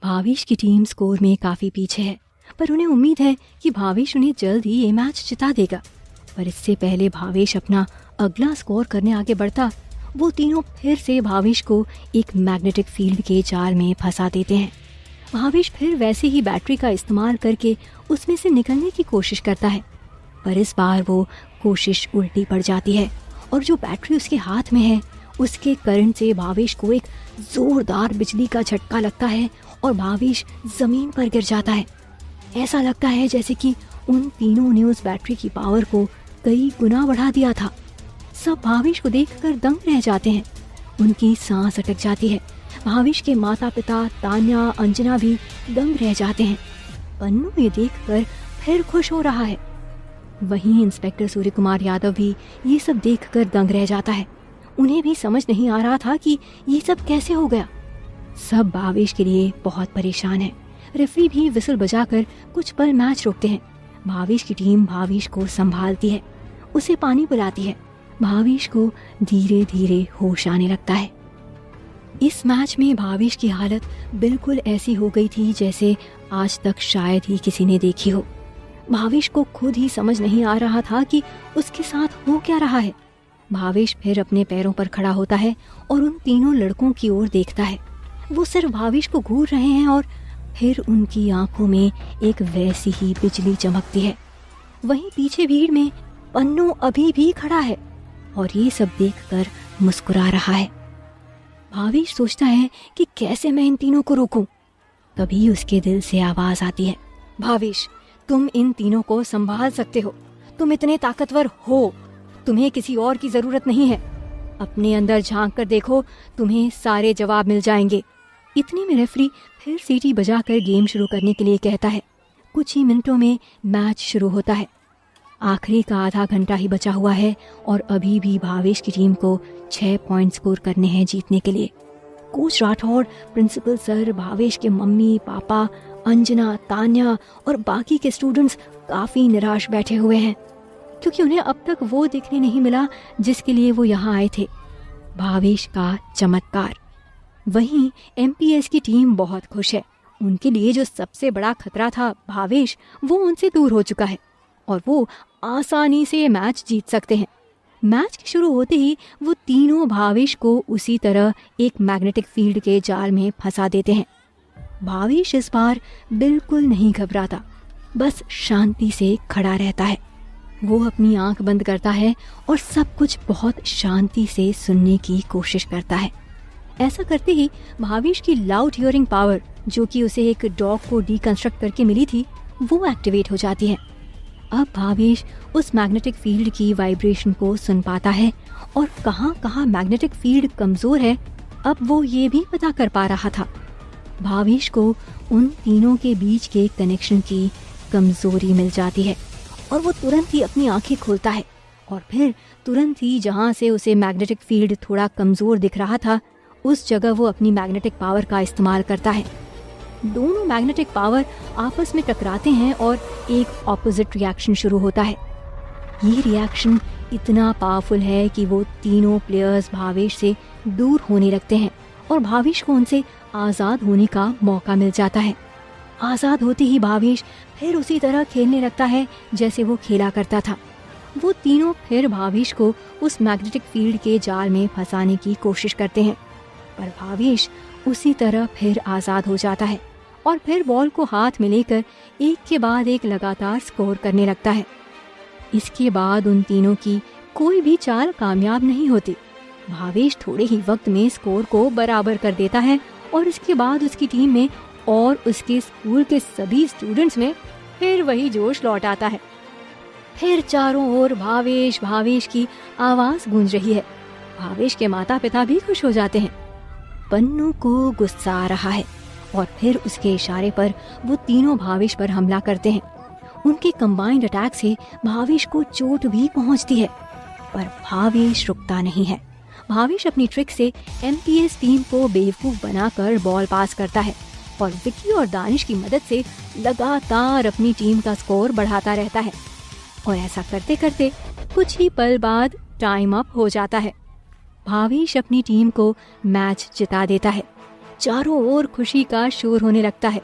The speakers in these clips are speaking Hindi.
भावेश की टीम स्कोर में काफी पीछे है, पर उन्हें उम्मीद है कि भावेश उन्हें जल्द ही ये मैच जिता देगा। पर इससे पहले भावेश अपना अगला स्कोर करने आगे बढ़ता, वो तीनों फिर से भावेश को एक मैग्नेटिक फील्ड के जाल में फंसा देते हैं। भावेश फिर वैसे ही बैटरी का इस्तेमाल करके उसमें से निकलने की कोशिश करता है, पर इस बार वो कोशिश उल्टी पड़ जाती है और जो बैटरी उसके हाथ में है उसके करंट से भावेश को एक जोरदार बिजली का झटका लगता है और भावेश जमीन पर गिर जाता है। ऐसा लगता है जैसे कि उन तीनों ने उस बैटरी की पावर को कई गुना बढ़ा दिया था। सब भावेश को देखकर दंग रह जाते हैं, उनकी सांस अटक जाती है। भावेश के माता पिता तान्या, अंजना भी दंग रह जाते हैं। पन्नू ये देखकर फिर खुश हो रहा है। वहीं इंस्पेक्टर सूर्य कुमार यादव भी ये सब देखकर दंग रह जाता है। उन्हें भी समझ नहीं आ रहा था कि ये सब कैसे हो गया। सब भावेश के लिए बहुत परेशान है। रेफरी भी विसल बजाकर कुछ पल मैच रोकते हैं। भावेश की टीम भावेश को संभालती है, उसे पानी पिलाती है। भावेश को धीरे धीरे होश आने लगता है। इस मैच में भावेश की हालत बिल्कुल ऐसी हो गई थी जैसे आज तक शायद ही किसी ने देखी हो। भावेश को खुद ही समझ नहीं आ रहा था कि उसके साथ हो क्या रहा है। भावेश फिर अपने पैरों पर खड़ा होता है और उन तीनों लड़कों की ओर देखता है। वो सिर्फ भावेश को घूर रहे हैं और फिर उनकी आंखों में एक वैसी ही बिजली चमकती है। वहीं पीछे भीड़ में पन्नू अभी भी खड़ा है और ये सब देखकर मुस्कुरा रहा है। भावेश सोचता है कि कैसे मैं इन तीनों को रोकूं। तभी उसके दिल से आवाज आती है, भावेश, तुम इन तीनों को संभाल सकते हो। तुम इतने ताकतवर हो, तुम्हें किसी और की जरूरत नहीं है। अपने अंदर झांक कर देखो, तुम्हें सारे जवाब मिल जाएंगे। इतने में रेफरी फिर सीटी बजाकर गेम शुरू करने के लिए कहता है। कुछ ही मिनटों में मैच शुरू होता है। आखिरी का आधा घंटा ही बचा हुआ है और अभी भी भावेश की टीम को 6 पॉइंट स्कोर करने हैं जीतने के लिए। Coach Rathore, principal sir, Bhavesh के मम्मी पापा, अंजना, तान्या और बाकी के स्टूडेंट्स काफी निराश बैठे हुए हैं, क्योंकि उन्हें अब तक वो देखने नहीं मिला जिसके लिए वो यहाँ आए थे, भावेश का चमत्कार। वहीं एमपीएस की टीम बहुत खुश है। उनके लिए जो सबसे बड़ा खतरा था भावेश, वो उनसे दूर हो चुका है और वो आसानी से ये मैच जीत सकते हैं। मैच शुरू होते ही वो तीनों भावेश को उसी तरह एक मैग्नेटिक फील्ड के जाल में फंसा देते हैं। भावेश इस बार बिल्कुल नहीं घबराता, बस शांति से खड़ा रहता है। वो अपनी आंख बंद करता है और सब कुछ बहुत शांति से सुनने की कोशिश करता है। ऐसा करते ही भावेश की लाउड हियरिंग पावर, जो कि उसे एक डॉग को डिकंस्ट्रक्ट करके मिली थी, वो एक्टिवेट हो जाती है। अब भावेश उस मैग्नेटिक फील्ड की वाइब्रेशन को सुन पाता है और कहाँ कहाँ मैग्नेटिक फील्ड कमजोर है, अब वो ये भी पता कर पा रहा था। भावेश को उन तीनों के बीच के कनेक्शन की कमजोरी मिल जाती है और वो तुरंत ही अपनी आंखें खोलता है और फिर तुरंत ही जहाँ से उसे मैग्नेटिक फील्ड थोड़ा कमजोर दिख रहा था, उस जगह वो अपनी मैग्नेटिक पावर का इस्तेमाल करता है। दोनों मैग्नेटिक पावर आपस में टकराते हैं और एक ऑपोजिट रिएक्शन शुरू होता है। ये रिएक्शन इतना पावरफुल है कि वो तीनों प्लेयर्स भावेश से दूर होने लगते हैं और भावेश को उनसे आजाद होने का मौका मिल जाता है। आजाद होते ही भावेश फिर उसी तरह खेलने लगता है जैसे वो खेला करता था। वो तीनों फिर भावेश को उस मैग्नेटिक फील्ड के जाल में फंसाने की कोशिश करते हैं, पर भावेश उसी तरह फिर आजाद हो जाता है और फिर बॉल को हाथ में लेकर एक के बाद एक लगातार स्कोर करने लगता है। इसके बाद उन तीनों की कोई भी चाल कामयाब नहीं होती। भावेश थोड़े ही वक्त में स्कोर को बराबर कर देता है और इसके बाद उसकी टीम में और उसके स्कूल के सभी स्टूडेंट्स में फिर वही जोश लौट आता है। फिर चारों ओर भावेश भावेश की आवाज गूंज रही है। भावेश के माता पिता भी खुश हो जाते हैं। पन्नू को गुस्सा आ रहा है और फिर उसके इशारे पर वो तीनों भावेश पर हमला करते हैं। उनके कंबाइंड अटैक से भावेश को चोट भी पहुंचती है, पर भावेश रुकता नहीं है। भावेश अपनी ट्रिक से एमपीएस टीम को बेवकूफ बनाकर बॉल पास करता है और विक्की और दानिश की मदद से लगातार अपनी टीम का स्कोर बढ़ाता रहता है और ऐसा करते करते कुछ ही पल बाद टाइम अप हो जाता है। भावेश अपनी टीम को मैच जिता देता है। चारों ओर खुशी का शोर होने लगता है।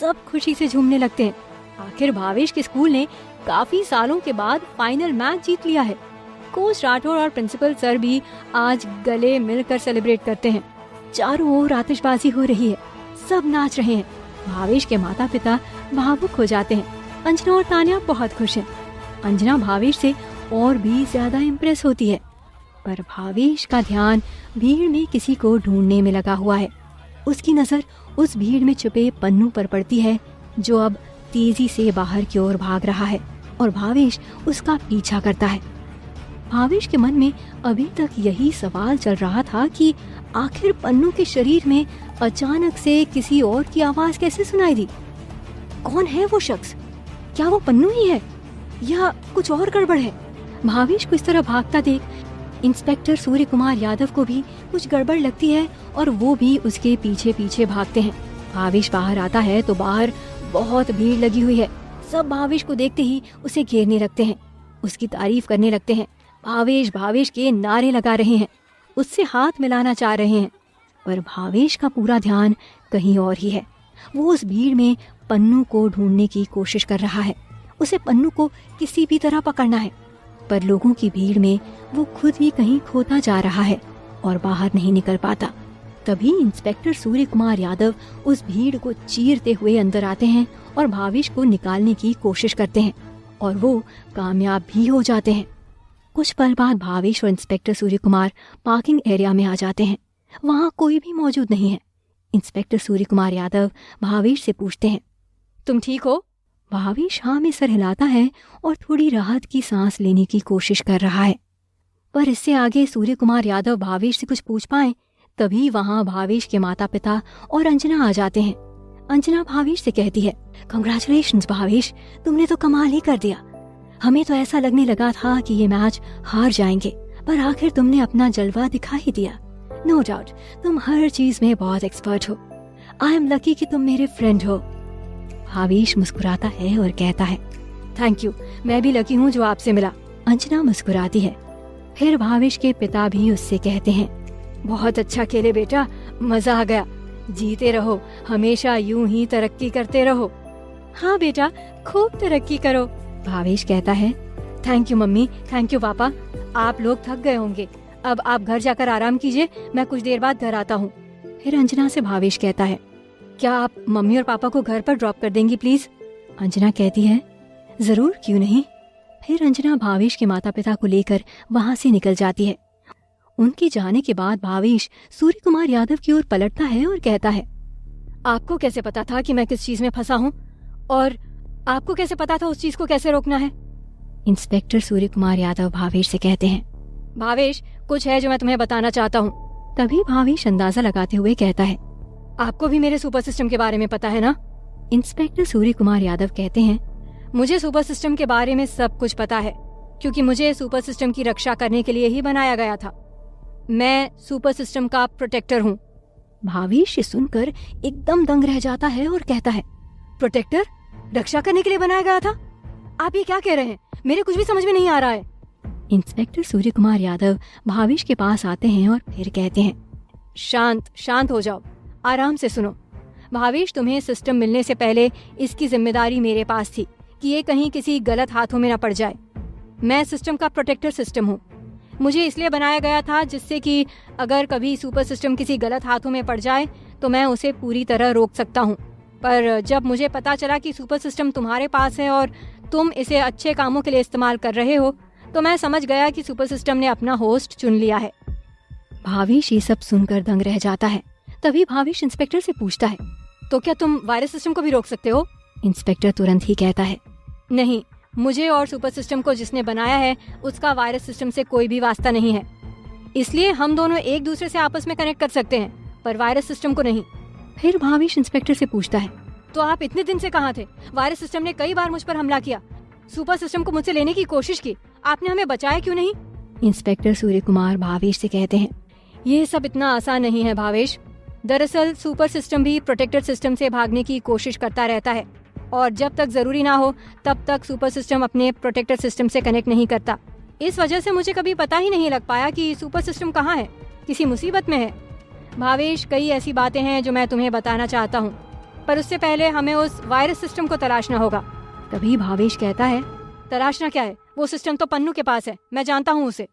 सब खुशी से झूमने लगते हैं। आखिर भावेश के स्कूल ने काफी सालों के बाद फाइनल मैच जीत लिया है। कोच राठौर और प्रिंसिपल सर भी आज गले मिलकर सेलिब्रेट करते हैं। चारों ओर आतिशबाजी हो रही है, सब नाच रहे हैं। भावेश के माता पिता भावुक हो जाते हैं। अंजना और तान्या बहुत खुश हैं। अंजना भावेश से और भी ज्यादा इम्प्रेस होती है, पर भावेश का ध्यान भीड़ में किसी को ढूंढने में लगा हुआ है। उसकी नजर उस भीड़ में छुपे पन्नू पर पड़ती है, जो अब तेजी से बाहर की ओर भाग रहा है और भावेश उसका पीछा करता है। भावेश के मन में अभी तक यही सवाल चल रहा था कि आखिर पन्नू के शरीर में अचानक से किसी और की आवाज कैसे सुनाई दी। कौन है वो शख्स? क्या वो पन्नू ही है या कुछ और गड़बड़ है? भावेश को इस तरह भागता देख इंस्पेक्टर सूर्य कुमार यादव को भी कुछ गड़बड़ लगती है और वो भी उसके पीछे पीछे भागते हैं। भावेश बाहर आता है तो बाहर बहुत भीड़ लगी हुई है। सब भावेश को देखते ही उसे घेरने लगते हैं, उसकी तारीफ करने लगते हैं। भावेश भावेश के नारे लगा रहे हैं, उससे हाथ मिलाना चाह रहे हैं, पर भावेश का पूरा ध्यान कहीं और ही है। वो उस भीड़ में पन्नू को ढूंढने की कोशिश कर रहा है। उसे पन्नू को किसी भी तरह पकड़ना है, पर लोगों की भीड़ में वो खुद ही कहीं खोता जा रहा है और बाहर नहीं निकल पाता। तभी इंस्पेक्टर सूर्य कुमार यादव उस भीड़ को चीरते हुए अंदर आते हैं और भावेश को निकालने की कोशिश करते हैं और वो कामयाब भी हो जाते हैं। कुछ पल बाद भावेश और inspector Surya Kumar parking area में आ जाते हैं। वहाँ कोई भी मौजूद नहीं है। इंस्पेक्टर सूर्य कुमार यादव भावेश से पूछते हैं, तुम ठीक हो? भावेश हाँ में सर हिलाता है और थोड़ी राहत की सांस लेने की कोशिश कर रहा है, पर इससे आगे सूर्य कुमार यादव भावेश से कुछ पूछ पाए तभी वहाँ भावेश के माता पिता और अंजना आ जाते हैं। अंजना भावेश से कहती है, कंग्रेचुलेशंस भावेश, तुमने तो कमाल ही कर दिया। हमें तो ऐसा लगने लगा था कि ये मैच हार जाएंगे, पर आखिर तुमने अपना जलवा दिखा ही दिया। नो डाउट तुम हर चीज में बहुत एक्सपर्ट हो। आई एम लकी कि तुम मेरे फ्रेंड हो। भावेश मुस्कुराता है और कहता है, थैंक यू, मैं भी लकी हूँ जो आपसे मिला। अंजना मुस्कुराती है। फिर भावेश के पिता भी उससे कहते हैं, बहुत अच्छा खेले बेटा, मजा आ गया, जीते रहो, हमेशा यूं ही तरक्की करते रहो। हाँ बेटा, खूब तरक्की करो। भावेश कहता है, thank you mummy, thank you पापा, आप लोग थक गए होंगे, अब आप घर जाकर आराम कीजिए, मैं कुछ देर बाद घर आता हूँ। फिर अंजना से भावेश कहता है, क्या आप मम्मी और पापा को घर पर ड्रॉप कर देंगी प्लीज? अंजना कहती है, जरूर, क्यों नहीं। फिर अंजना भावेश के माता पिता को लेकर वहाँ से निकल जाती है। उनके जाने के बाद भावेश सूर्य कुमार यादव की ओर पलटता है और कहता है, आपको कैसे पता था कि मैं किस चीज में फंसा हूँ, और आपको कैसे पता था उस चीज को कैसे रोकना है? इंस्पेक्टर सूर्य कुमार यादव भावेश से कहते हैं, भावेश, कुछ है जो मैं तुम्हें बताना चाहता हूँ। तभी भावेश अंदाजा लगाते हुए कहता है, आपको भी मेरे सुपर सिस्टम के बारे में पता है ना? इंस्पेक्टर सूर्य कुमार यादव कहते हैं, मुझे सुपर सिस्टम के बारे में सब कुछ पता है, क्योंकि मुझे सुपर सिस्टम की रक्षा करने के लिए ही बनाया गया था। मैं सुपर सिस्टम का प्रोटेक्टर हूँ। भावेश सुनकर एकदम दंग रह जाता है और कहता है, प्रोटेक्टर? रक्षा करने के लिए बनाया गया था? आप ये क्या कह रहे हैं? मेरे कुछ भी समझ में नहीं आ रहा है। इंस्पेक्टर सूर्य कुमार यादव भावेश के पास आते हैं और फिर कहते हैं, शांत हो जाओ, आराम से सुनो। भावेश, तुम्हें सिस्टम मिलने से पहले इसकी जिम्मेदारी मेरे पास थी कि ये कहीं किसी गलत हाथों में न पड़ जाए। मैं सिस्टम का प्रोटेक्टर सिस्टम हूँ। मुझे इसलिए बनाया गया था जिससे कि अगर कभी सुपर सिस्टम किसी गलत हाथों में पड़ जाए तो मैं उसे पूरी तरह रोक सकता हूँ। पर जब मुझे पता चला कि सुपर सिस्टम तुम्हारे पास है और तुम इसे अच्छे कामों के लिए इस्तेमाल कर रहे हो, तो मैं समझ गया कि सुपर सिस्टम ने अपना होस्ट चुन लिया है। भावेश ये सब सुनकर दंग रह जाता है। तभी भावेश इंस्पेक्टर से पूछता है, तो क्या तुम वायरस सिस्टम को भी रोक सकते हो? इंस्पेक्टर तुरंत ही कहता है, नहीं, मुझे और सुपर सिस्टम को जिसने बनाया है उसका वायरस सिस्टम से कोई भी वास्ता नहीं है। इसलिए हम दोनों एक दूसरे से आपस में कनेक्ट कर सकते हैं, पर वायरस सिस्टम को नहीं। फिर भावेश इंस्पेक्टर से पूछता है, तो आप इतने दिन से कहाँ थे? वायरस सिस्टम ने कई बार मुझ पर हमला किया, सुपर सिस्टम को मुझसे लेने की कोशिश की, आपने हमें बचाया क्यों नहीं? इंस्पेक्टर सूर्य कुमार भावेश से कहते हैं, ये सब इतना आसान नहीं है भावेश। दरअसल सुपर सिस्टम भी प्रोटेक्टर सिस्टम से भागने की कोशिश करता रहता है, और जब तक जरूरी ना हो तब तक सुपर सिस्टम अपने प्रोटेक्टर सिस्टम से कनेक्ट नहीं करता। इस वजह से मुझे कभी पता ही नहीं लग पाया कि सुपर सिस्टम कहाँ है, किसी मुसीबत में है। भावेश, कई ऐसी बातें हैं जो मैं तुम्हें बताना चाहता हूँ, पर उससे पहले हमें उस वायरस सिस्टम को तलाशना होगा। तभी भावेश कहता है, तलाशना क्या है? वो सिस्टम तो पन्नू के पास है, मैं जानता हूँ उसे।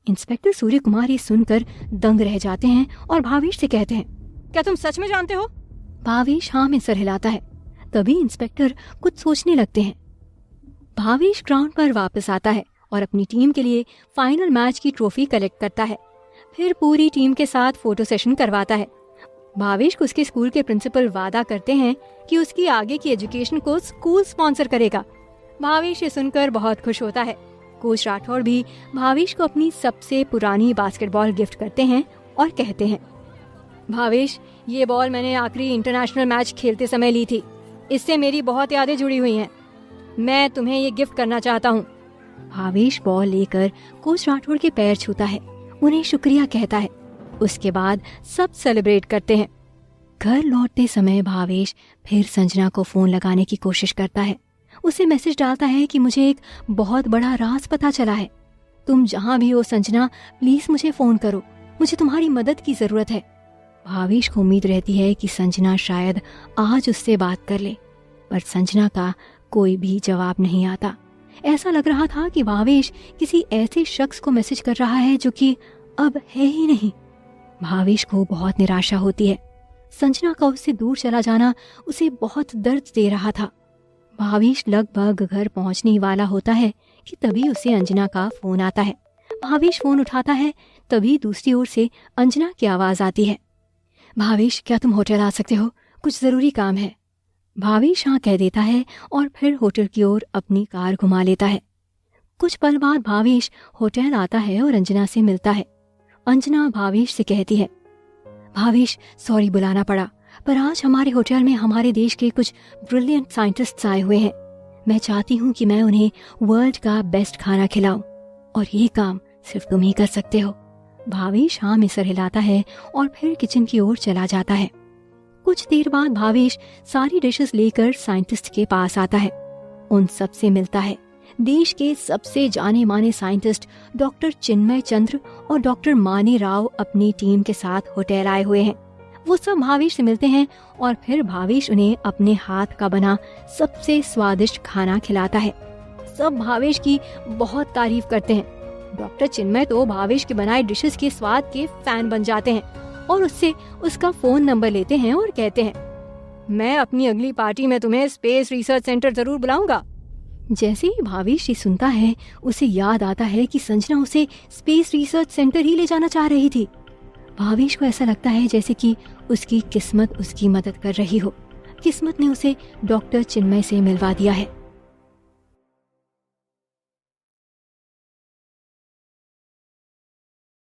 इंस्पेक्टर सूर्य कुमार ये सुनकर दंग रह जाते हैं और भावेश से कहते हैं, क्या तुम सच में जानते हो? भावेश हाँ में सर हिलाता है। तभी इंस्पेक्टर कुछ सोचने लगते हैं। भावेश ग्राउंड पर वापस आता है और अपनी टीम के लिए फाइनल मैच की ट्रॉफी कलेक्ट करता है। फिर पूरी टीम के साथ फोटो सेशन करवाता है। भावेश को उसके स्कूल के प्रिंसिपल वादा करते हैं कि उसकी आगे की एजुकेशन को स्कूल स्पॉन्सर करेगा। भावेश ये सुनकर बहुत खुश होता है। कोच राठौड़ भी भावेश को अपनी सबसे पुरानी बास्केटबॉल गिफ्ट करते हैं और कहते हैं, भावेश, ये बॉल मैंने आखिरी इंटरनेशनल मैच खेलते समय ली थी। इससे मेरी बहुत यादें जुड़ी हुई हैं। मैं तुम्हें ये गिफ्ट करना चाहता हूँ। भावेश बॉल लेकर कोच राठौड़ के पैर छूता है, उन्हें शुक्रिया कहता है। उसके बाद सब सेलिब्रेट करते हैं। घर लौटते समय भावेश फिर संजना को फोन लगाने की कोशिश करता है। उसे मैसेज डालता है कि मुझे एक बहुत बड़ा राज पता चला है। तुम जहाँ भी हो संजना, प्लीज मुझे फोन करो, मुझे तुम्हारी मदद की जरूरत है। भावेश को उम्मीद रहती है कि संजना शायद आज उससे बात कर ले, पर संजना का कोई भी जवाब नहीं आता। ऐसा लग रहा था कि भावेश किसी ऐसे शख्स को मैसेज कर रहा है जो कि अब है ही नहीं। भावेश को बहुत निराशा होती है। संजना का उससे दूर चला जाना उसे बहुत दर्द दे रहा था। भावेश लगभग घर पहुंचने ही वाला होता है कि तभी उसे अंजना का फोन आता है। भावेश फोन उठाता है, तभी दूसरी ओर से अंजना की आवाज आती है, भावेश, क्या तुम होटल आ सकते हो? कुछ जरूरी काम है। भावेश हाँ कह देता है और फिर होटल की ओर अपनी कार घुमा लेता है। कुछ पल बाद भावेश होटल आता है और अंजना से मिलता है। अंजना भावेश से कहती है, भावेश, सॉरी बुलाना पड़ा, पर आज हमारे होटल में हमारे देश के कुछ ब्रिलियंट साइंटिस्ट्स आए हुए हैं। मैं चाहती हूँ कि मैं उन्हें वर्ल्ड का बेस्ट खाना खिलाऊं, और ये काम सिर्फ तुम ही कर सकते हो। भावेश हाँ में सर हिलाता है और फिर किचन की ओर चला जाता है। कुछ देर बाद भावेश सारी डिशेस लेकर साइंटिस्ट के पास आता है। उन सब से मिलता है। देश के सबसे जाने माने साइंटिस्ट डॉक्टर चिन्मय चंद्र और डॉक्टर माने राव अपनी टीम के साथ होटल आए हुए हैं। वो सब भावेश से मिलते हैं और फिर भावेश उन्हें अपने हाथ का बना सबसे स्वादिष्ट खाना खिलाता है। सब भावेश की बहुत तारीफ करते हैं। डॉक्टर चिन्मय तो भावेश के बनाए डिशेस के स्वाद के फैन बन जाते हैं और उससे उसका फोन नंबर लेते हैं और कहते हैं, मैं अपनी अगली पार्टी में तुम्हें स्पेस रिसर्च सेंटर जरूर बुलाऊंगा। जैसे ही भावेश ये सुनता है, उसे याद आता है कि संजना उसे स्पेस रिसर्च सेंटर ही ले जाना चाह रही थी। भावेश को ऐसा लगता है जैसे कि उसकी किस्मत उसकी मदद कर रही हो। किस्मत ने उसे डॉक्टर चिन्मय से मिलवा दिया है।